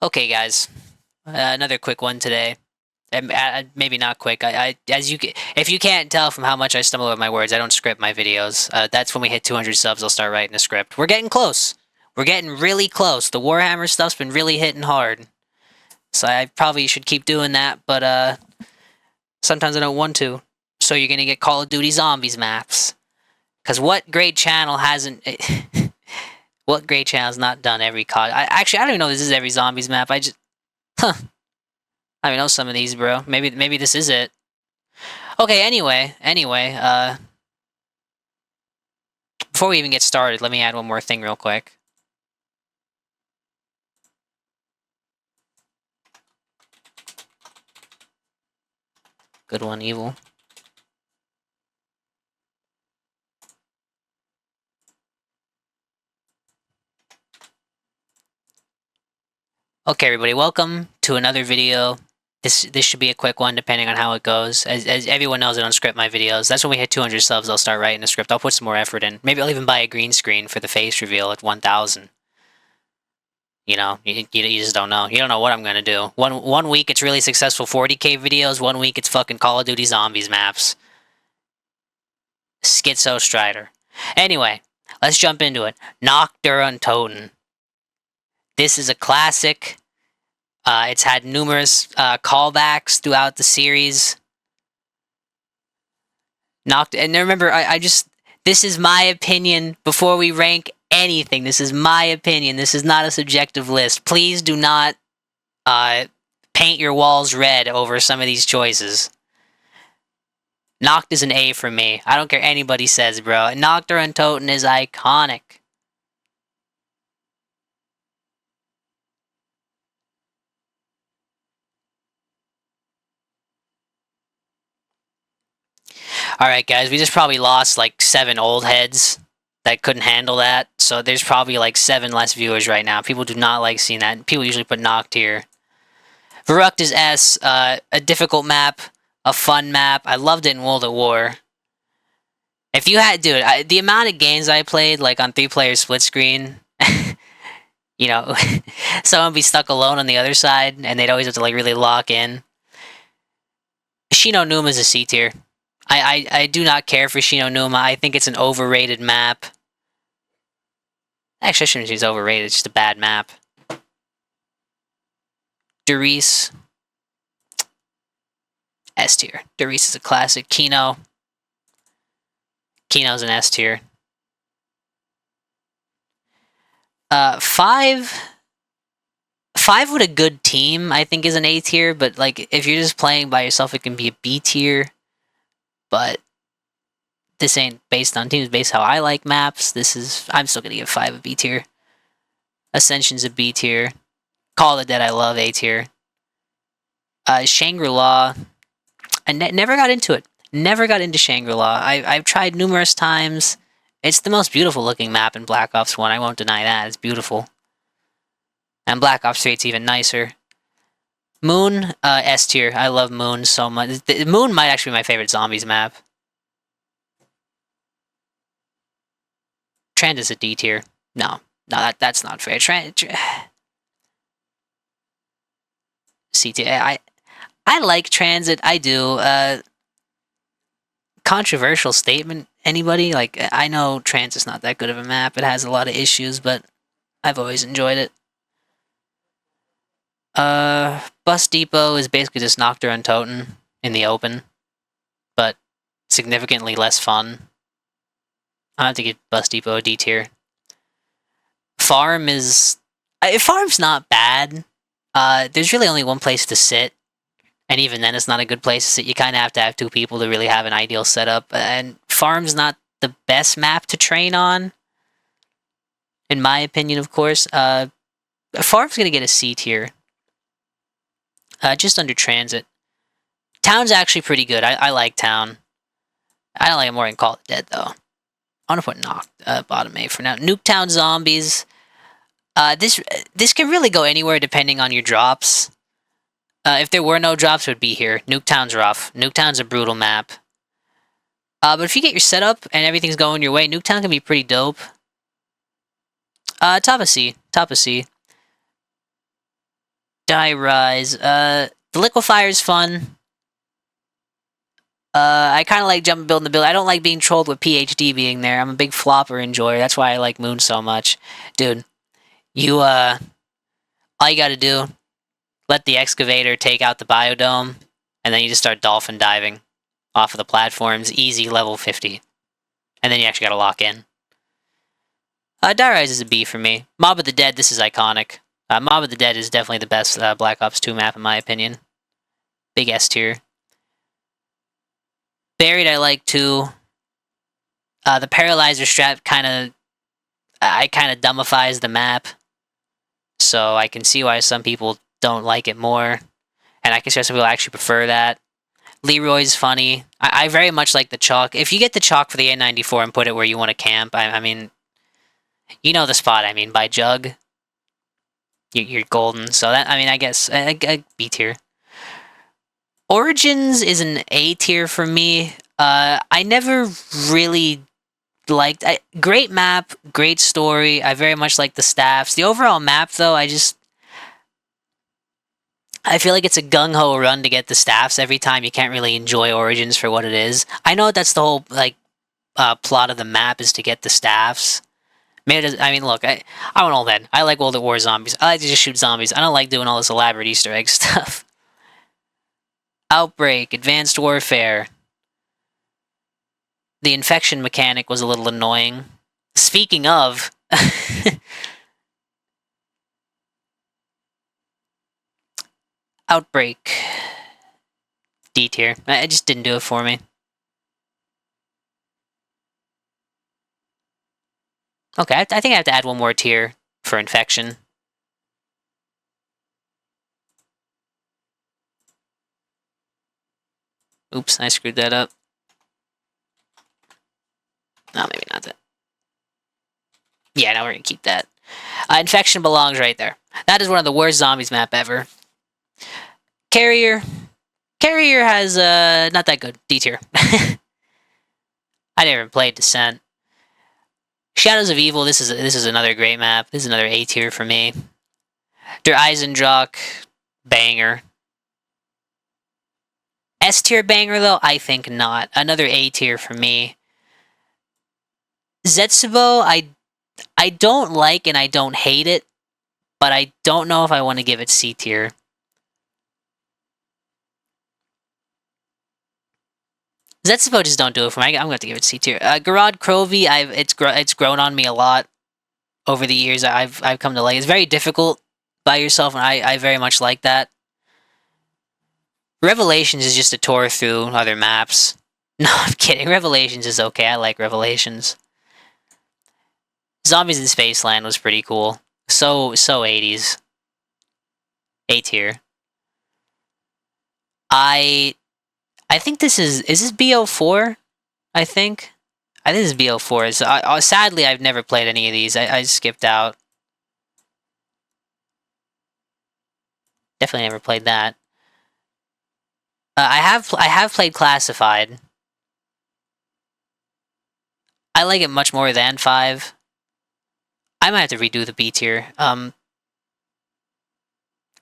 Okay, guys, another quick one today. Maybe not quick. If you can't tell from how much I stumble over my words, I don't script my videos. That's when we hit 200 subs, I'll start writing a script. We're getting close. We're getting really close. The Warhammer stuff's been really hitting hard, so I probably should keep doing that. But sometimes I don't want to. So you're gonna get Call of Duty Zombies maps. Cause what great channel hasn't? What great channel's not done every COD? Actually, I don't even know if this is every Zombies map. Huh. I don't know some of these, bro. Maybe this is it. Okay, anyway, before we even get started, let me add one more thing real quick. Good one, evil. Okay, everybody, welcome to another video. This should be a quick one, depending on how it goes. As everyone knows, I don't script my videos. That's when we hit 200 subs, I'll start writing a script. I'll put some more effort in. Maybe I'll even buy a green screen for the face reveal at 1,000. You know, you just don't know. You don't know what I'm gonna do. One week it's really successful 40k videos. One week it's fucking Call of Duty Zombies maps. Schizo Strider. Anyway, let's jump into it. Nacht der Untoten. This is a classic. It's had numerous callbacks throughout the series. And remember, this is my opinion before we rank anything. This is my opinion. This is not a subjective list. Please do not paint your walls red over some of these choices. Nacht is an A for me. I don't care anybody says, bro. Nacht der Untoten is iconic. Alright, guys, we just probably lost like 7 old heads that couldn't handle that. So there's probably like 7 less viewers right now. People do not like seeing that. People usually put Nacht here. Verrückt is S. A difficult map. A fun map. I loved it in World at War. If you had, dude, the amount of games I played, like on 3-player split screen, you know, someone would be stuck alone on the other side, and they'd always have to like really lock in. Shi No Numa is a C tier. I do not care for Shi No Numa. I think it's an overrated map. Actually, I shouldn't say it's overrated. It's just a bad map. Der Riese. S tier. Der Riese is a classic. Kino. Kino's an S tier. 5 with a good team, I think, is an A tier, but like if you're just playing by yourself, it can be a B tier. But this ain't based on teams, based how I like maps. I'm still gonna give 5 a B tier. Ascension's a B tier. Call of the Dead, I love, A tier. Shangri-La, I never got into it. Never got into Shangri-La. I've tried numerous times. It's the most beautiful looking map in Black Ops 1. I won't deny that. It's beautiful. And Black Ops 3, it's even nicer. Moon, S tier. I love Moon so much. Moon might actually be my favorite zombies map. Transit's a D tier. No, that's not fair. C tier. I like Transit. I do. Controversial statement. Anybody? Like, I know Transit's not that good of a map. It has a lot of issues, but I've always enjoyed it. Bus Depot is basically just Nacht der Untoten in the open, but significantly less fun. I have to give Bus Depot a D tier. Farm's not bad. There's really only one place to sit, and even then it's not a good place to sit. You kind of have to have 2 people to really have an ideal setup, and Farm's not the best map to train on, in my opinion, of course. Farm's gonna get a C tier. Just under Transit. Town's actually pretty good. I like Town. I don't like it more than Call of the Dead, though. I want to put Nacht bottom A for now. Nuketown Zombies. This can really go anywhere depending on your drops. If there were no drops, it would be here. Nuketown's rough. Nuketown's a brutal map. But if you get your setup and everything's going your way, Nuketown can be pretty dope. Top of C. Die Rise. The Liquefier's fun. I kind of like jumping building the build. I don't like being trolled with PhD being there. I'm a big flopper enjoyer. That's why I like Moon so much. Dude, you, all you gotta do, let the excavator take out the biodome, and then you just start dolphin diving off of the platforms. Easy level 50. And then you actually gotta lock in. Die Rise is a B for me. Mob of the Dead, this is iconic. Mob of the Dead is definitely the best Black Ops 2 map in my opinion. Big S tier. Buried I like too. The Paralyzer strat kind of dumbifies the map. So I can see why some people don't like it more. And I can see some people actually prefer that. Leroy's funny. I very much like the chalk. If you get the chalk for the A94 and put it where you want to camp, I mean, you know the spot I mean, by Jug. You're golden. So that, I mean, I guess, B tier. Origins is an A tier for me. I never really liked... great map, great story. I very much like the staffs. The overall map, though, I feel like it's a gung-ho run to get the staffs every time. You can't really enjoy Origins for what it is. I know that's the whole, like, plot of the map is to get the staffs. Maybe I mean, look, I'm an old head. I like World at War zombies. I like to just shoot zombies. I don't like doing all this elaborate Easter egg stuff. Outbreak, Advanced Warfare. The infection mechanic was a little annoying. Speaking of... Outbreak. D tier. It just didn't do it for me. Okay, I think I have to add one more tier for infection. Oops, I screwed that up. No, maybe not that. Yeah, now we're gonna keep that. Infection belongs right there. That is one of the worst zombies map ever. Carrier. Carrier has, not that good. D tier. I never played Descent. Shadows of Evil, this is another great map. This is another A tier for me. Der Eisendrache, banger. S tier banger though? I think not. Another A tier for me. Zetsubo, I don't like and I don't hate it, but I don't know if I want to give it C tier. Zetsubo just don't do it for me. I'm going to have to give it C tier. Garad Krovi, it's grown on me a lot over the years. I've come to like. It's very difficult by yourself, and I very much like that. Revelations is just a tour through other maps. No, I'm kidding. Revelations is okay. I like Revelations. Zombies in Spaceland was pretty cool. So 80s. A tier. I think this is this BO4? I think this is BO4. So sadly, I've never played any of these. I skipped out. Definitely never played that. I have played Classified. I like it much more than 5. I might have to redo the B tier.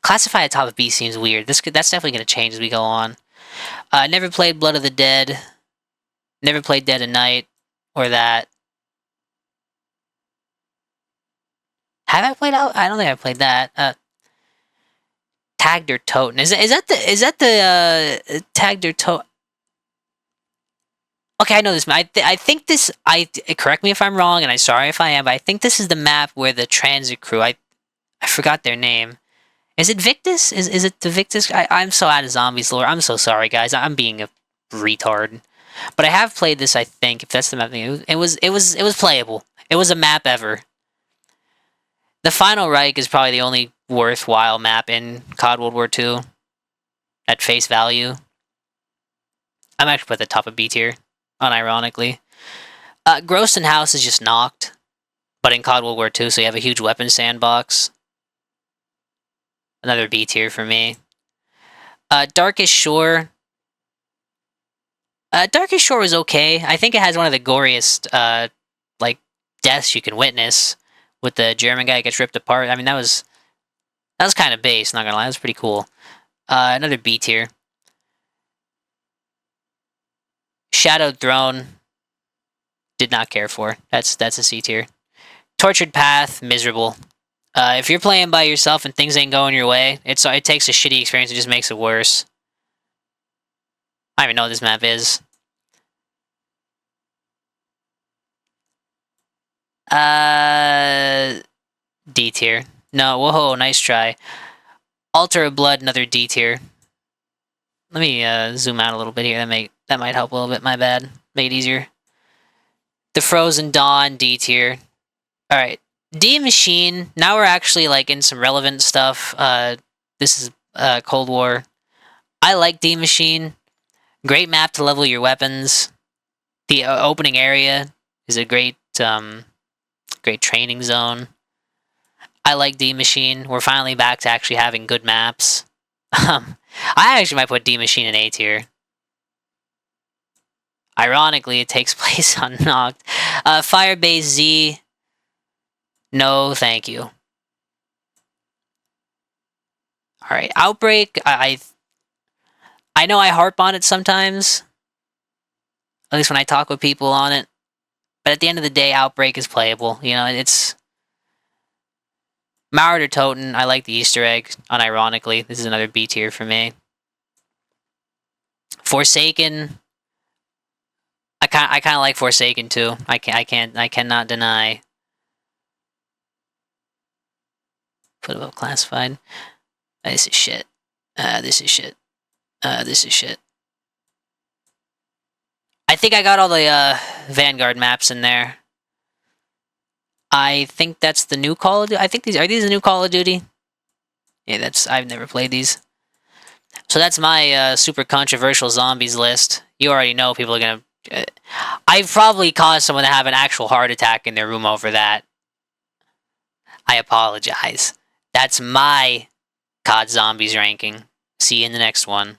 Classified at top of B seems weird. That's definitely going to change as we go on. Never played Blood of the Dead. Never played Dead of Night. Or that. Have I played out? I don't think I played that. Tag der Toten. Is that the Tag der Toten? Okay, I know this map. I think this... correct me if I'm wrong, and I'm sorry if I am, but I think this is the map where the transit crew... I forgot their name. Is it Victus? Is it the Victus? I'm so out of zombies lore. I'm so sorry, guys. I'm being a retard. But I have played this, I think, if that's the map. It was playable. It was a map ever. The Final Reich is probably the only worthwhile map in COD World War II. At face value. I'm actually put at the top of B tier. Unironically. Groston House is just knocked. But in COD World War II, so you have a huge weapon sandbox. Another B tier for me. Darkest Shore. Darkest Shore was okay. I think it has one of the goriest, like, deaths you can witness. With the German guy that gets ripped apart. I mean, that was That was kind of base, not gonna lie. That was pretty cool. Another B tier. Shadowed Throne. Did not care for. That's a C tier. Tortured Path. Miserable. If you're playing by yourself and things ain't going your way, it takes a shitty experience and just makes it worse. I don't even know what this map is. D tier. No, whoa, nice try. Altar of Blood, another D tier. Let me zoom out a little bit here. That might help a little bit. My bad. Make it easier. The Frozen Dawn, D tier. All right, D Machine. Now we're actually like in some relevant stuff. This is Cold War. I like D Machine. Great map to level your weapons. The opening area is a great great training zone. I like D Machine. We're finally back to actually having good maps. I actually might put D Machine in A tier. Ironically, it takes place on Noct. Firebase Z. No, thank you. Alright, Outbreak. I know I harp on it sometimes. At least when I talk with people on it. But at the end of the day, Outbreak is playable. You know, it's... Marauder Toten, I like the Easter egg, unironically. This is another B tier for me. Forsaken... I kind of like Forsaken too. I cannot deny. Put above classified. This is shit. This is shit. This is shit. I think I got all the Vanguard maps in there. I think that's the new Call of Duty. I think are these the new Call of Duty? Yeah, I've never played these. So that's my super controversial zombies list. You already know people are gonna. I've probably caused someone to have an actual heart attack in their room over that. I apologize. That's my COD Zombies ranking. See you in the next one.